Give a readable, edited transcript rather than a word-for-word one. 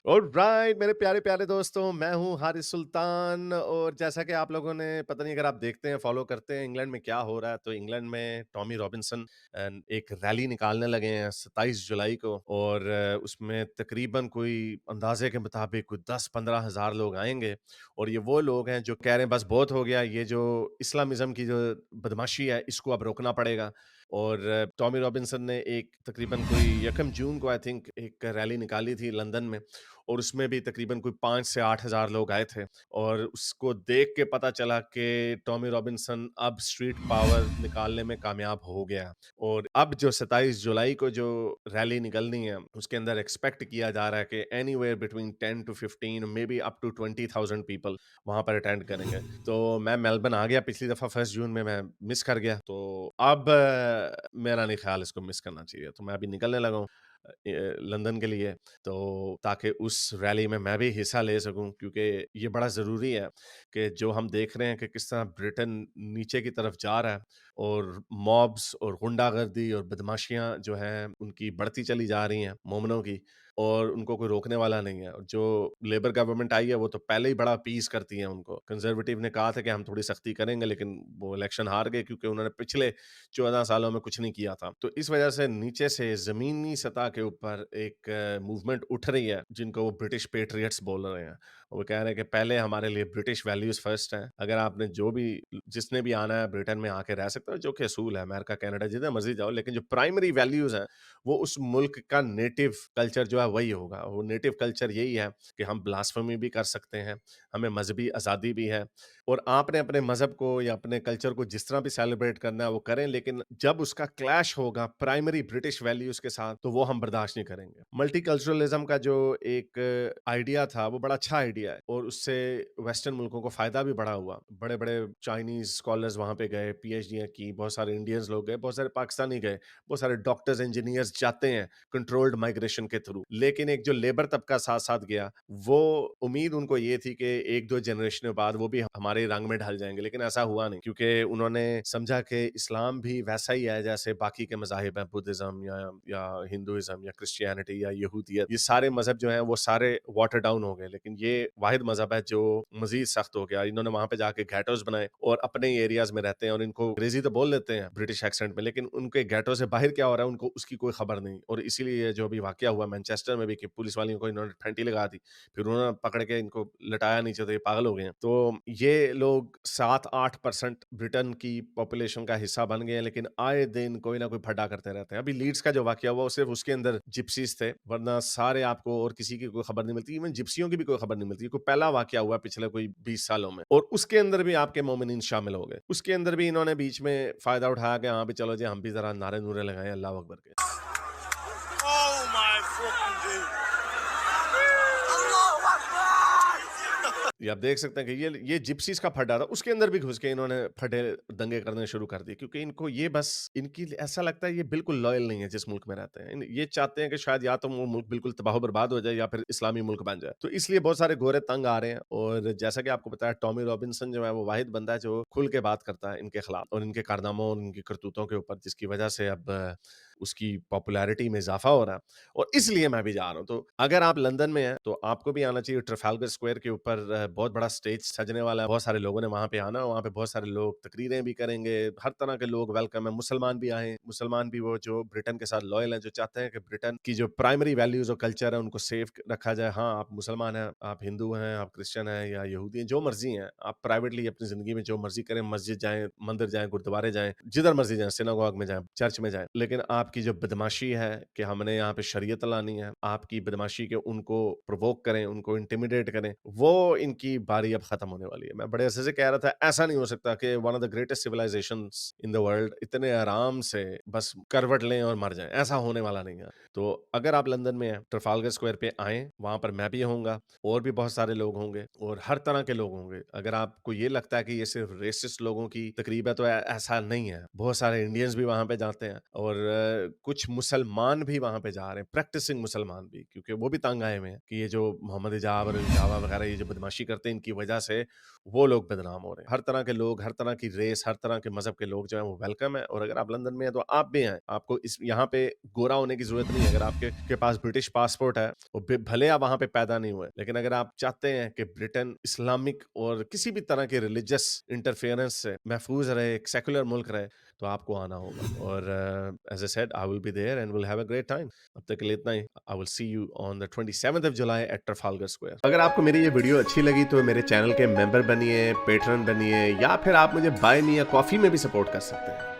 Alright मेरे प्यारे प्यारे दोस्तों, मैं हूँ हारिस सुल्तान। और जैसा कि आप लोगों ने पता नहीं, अगर आप देखते हैं फॉलो करते हैं इंग्लैंड में क्या हो रहा है, तो इंग्लैंड में टॉमी रॉबिन्सन एक रैली निकालने लगे हैं 27 जुलाई को। और उसमें तकरीबन कोई अंदाजे के मुताबिक कोई 10-15 हज़ार लोग आएंगे। और ये वो लोग हैं जो कह रहे हैं बस बहुत हो गया, ये जो इस्लामिज्म की जो बदमाशी है इसको अब रोकना पड़ेगा। और टॉमी रॉबिन्सन ने एक तकरीबन कोई 1 जून को आई थिंक एक रैली निकाली थी लंदन में। और उसमें भी तकरीबन कोई 5 से 8 हज़ार लोग आए थे। और उसको देख के पता चला कि टॉमी रॉबिन्सन अब स्ट्रीट पावर निकालने में कामयाब हो गया। और अब जो 27 जुलाई को जो रैली निकलनी है, उसके अंदर एक्सपेक्ट किया जा रहा है कि anywhere between 10 to 15 maybe up to 20,000 people वहाँ पर अटेंड करेंगे। तो मैं मेलबर्न आ गया पिछली दफ़ा 1 जून में, मैं मिस कर गया। तो अब मेरा नहीं ख़्याल इसको मिस करना चाहिए। तो मैं अभी निकलने लगा हूँ लंदन के लिए। तो ताकि उस रैली में मैं भी हिस्सा ले सकूं, क्योंकि ये बड़ा ज़रूरी है कि जो हम देख रहे हैं कि किस तरह ब्रिटेन नीचे की तरफ जा रहा है। और मॉब्स और गुंडागर्दी और बदमाशियां जो हैं उनकी बढ़ती चली जा रही हैं मोमनों की। और उनको कोई रोकने वाला नहीं है। और जो लेबर गवर्नमेंट आई है वो तो पहले ही बड़ा अपीज करती है उनको। कंजर्वेटिव ने कहा था कि हम थोड़ी सख्ती करेंगे, लेकिन वो इलेक्शन हार गए क्योंकि उन्होंने पिछले 14 सालों में कुछ नहीं किया था। तो इस वजह से नीचे से ज़मीनी सतह के ऊपर एक मूवमेंट उठ रही है, जिनको वो ब्रिटिश पैट्रियट्स बोल रहे हैं। वो कह रहे हैं कि पहले हमारे लिए ब्रिटिश वैल्यूज़ फर्स्ट हैं। अगर आपने जो भी जिसने भी आना है ब्रिटेन में आके रह सकता है, जो कि असूल है, अमेरिका, कनाडा जिधर मर्ज़ी जाओ, लेकिन जो प्राइमरी वैल्यूज़ हैं, वो उस मुल्क का नेटिव कल्चर जो है वही होगा। वो नेटिव कल्चर यही है कि हम ब्लास्फेमी भी कर सकते हैं, हमें मज़हबी आज़ादी भी है। और आपने अपने मज़हब को या अपने कल्चर को जिस तरह भी सेलिब्रेट करना है वो करें, लेकिन जब उसका क्लैश होगा प्राइमरी ब्रिटिश वैल्यूज़ के साथ, तो वो हम बर्दाश्त नहीं करेंगे। मल्टीकल्चरलिज़्म का जो एक आइडिया था, वो बड़ा अच्छा आइडिया है और उससे वेस्टर्न मुल्कों को फ़ायदा भी बड़ा हुआ। बड़े-बड़े चाइनीज़ स्कॉलर्स वहाँ पे गए, पीएचडीयाँ की, बहुत सारे इंडियंस लोग गए, बहुत सारे पाकिस्तानी गए, बहुत सारे डॉक्टर्स, इंजीनियर्स जाते हैं कंट्रोल्ड माइग्रेशन के थ्रू। लेकिन एक जो लेबर तबका साथ-साथ गया, वो उम्मीद उनको ये थी कि 1-2 जनरेशन बाद वो भी हमारे रंग में ढल जाएँगे, लेकिन ऐसा हुआ नहीं, क्योंकि उन्होंने समझा कि इस्लाम भी वैसा ही है जैसे बाकी के मज़ाहिब हैं, बुद्धिज़्म या हिंदुइज़्म या क्रिश्चियनिटी या यहूदियत। ये सारे मज़हब जो हैं वो सारे वाटर डाउन हो गए, लेकिन ये वाहिद मज़हब है जो मज़ीद सख्त हो गया। इन्होंने वहाँ पे जाके गेटोज़ बनाए और अपने एरियाज़ में रहते हैं और इनको अंग्रेज़ी तो बोल लेते हैं ब्रिटिश एक्सेंट में, लेकिन उनके गेटो से बाहर क्या हो रहा है उनको उसकी कोई खबर नहीं। और इसीलिए जो अभी वाक़या हुआ मैनचेस्टर में भी कि पुलिस वालों को इन्होंने फैंटी लगा दी, फिर उन्होंने पकड़ के इनको लटाया नीचे, तो ये पागल हो गए हैं। तो ये लोग 7-8% ब्रिटेन की पॉपुलेशन का हिस्सा बन गए हैं, लेकिन आए दिन कोई ना कोई फड्डा करते रहते हैं। अभी लीड्स का जो वाक़या हुआ वो सिर्फ़ उसके अंदर जिप्सीज़ थे, वरना सारे आपको और किसी की कोई खबर नहीं मिलती। इवन जिप्सियों की भी कोई खबर नहीं मिलती। कोई पहला वाक़या हुआ पिछले कोई 20 सालों में, और उसके अंदर भी आपके मोमिनीन शामिल हो गए। उसके अंदर भी इन्होंने बीच में फ़ायदा उठाया कि हाँ, भी चलो जी हम भी ज़रा नारे-नूरे लगाएँ अल्लाह अकबर के। Oh my fucking god. ये आप देख सकते हैं कि ये जिप्सीज़ का फड्डा था, उसके अंदर भी घुस के इन्होंने फटे दंगे करने शुरू कर दिए, क्योंकि इनको ये बस इनकी ऐसा लगता है ये बिल्कुल लॉयल नहीं है जिस मुल्क में रहते हैं। ये चाहते हैं कि शायद या तो वो मुल्क बिल्कुल तबाह-बर्बाद हो जाए या फिर इस्लामी मुल्क बन जाए। तो इसलिए बहुत सारे गोरे तंग आ रहे हैं। और जैसा कि आपको पता है टॉमी रॉबिन्सन जो है वो वाहिद बंदा है जो खुल के बात करता है इनके खिलाफ और इनके कारनामों और इनकी करतूतों के ऊपर, जिसकी वजह से अब उसकी पॉपुलैरिटी में इज़ाफ़ा हो रहा है। और इसलिए मैं भी जा रहा हूँ। तो अगर आप लंदन में हैं, तो आपको भी आना चाहिए। ट्रफाल्गर स्क्वायर के ऊपर बहुत बड़ा स्टेज सजने वाला है। बहुत सारे लोगों ने वहाँ पे आना है। वहाँ पे बहुत सारे लोग तकरीरें भी करेंगे। हर तरह के लोग वेलकम है। मुसलमान भी आएँ। मुसलमान भी वो जो ब्रिटेन के साथ लॉयल हैं, जो चाहते हैं कि ब्रिटेन की जो प्राइमरी वैल्यूज़ और कल्चर है, उनको सेफ रखा जाए। हाँ, आप मुसलमान हैं, आप हिंदू हैं, आप क्रिश्चियन हैं या यहूदी हैं, जो मर्ज़ी हैं। आप प्राइवेटली अपनी ज़िंदगी में जो मर्ज़ी करें, मस्जिद जाएँ, मंदिर जाएँ, गुरुद्वारे जाएँ, जिधर मर्ज़ी जाएँ, सिनागोग में जाएँ, चर्च में जाएँ। लेकिन आपकी जो बदमाशी है कि हमने यहाँ पे शरीयत लानी है, आपकी बदमाशी के उनको प्रोवोक करें, उनको इंटिमिडेट करें, वो इनकी बारी अब खत्म होने वाली है। मैं बड़े अरसे से कह रहा था, ऐसा नहीं हो सकता कि one of the greatest civilisations in the world इतने आराम से बस करवट लें और मर जाएँ, ऐसा होने वाला नहीं है। तो अगर आप लंदन में हैं, ट्रफाल्गर स्क्वायर पे आएँ, वहाँ पर मैं भी होऊँगा, और भी बहुत सारे लोग होंगे और हर तरह के लोग होंगे। अगर आपको ये लगता है कि ये सिर्फ रेसिस्ट लोगों की तकरीब है, तो ऐसा नहीं है। बहुत सारे इंडियंस भी वहाँ पे जाते हैं और कुछ मुसलमान भी वहाँ पे जा रहे हैं, प्रैक्टिसिंग मुसलमान भी, क्योंकि वो भी तंग आए हुए हैं कि ये जो मोहम्मद हिजाब और हिजाबा वगैरह ये जो बदमाशी करते हैं, इनकी वजह से वो लोग बदनाम हो रहे हैं। हर तरह के लोग, हर तरह की रेस, हर तरह के मज़हब के लोग जो हैं वो वेलकम है, और अगर आप लंदन में हैं तो आप भी आएँ। आपको इस यहाँ पे गोरा होने की ज़रूरत नहीं है। अगर आपके के पास ब्रिटिश पासपोर्ट है, वो भले आप वहाँ पे पैदा नहीं हुए, लेकिन अगर आप चाहते हैं कि ब्रिटेन इस्लामिक और किसी भी तरह के रिलीजियस इंटरफेरेंस से महफूज रहे, एक सेकुलर मुल्क रहे, तो आपको आना होगा। और as I said, I will be there and will have a great time. अब तक के लिए इतना ही। I will see you on the 27th of July at Trafalgar Square. अगर आपको मेरी ये वीडियो अच्छी लगी तो मेरे चैनल के मेंबर बनिए, पेट्रन बनिए, या फिर आप मुझे बाय मी या कॉफी में भी सपोर्ट कर सकते हैं।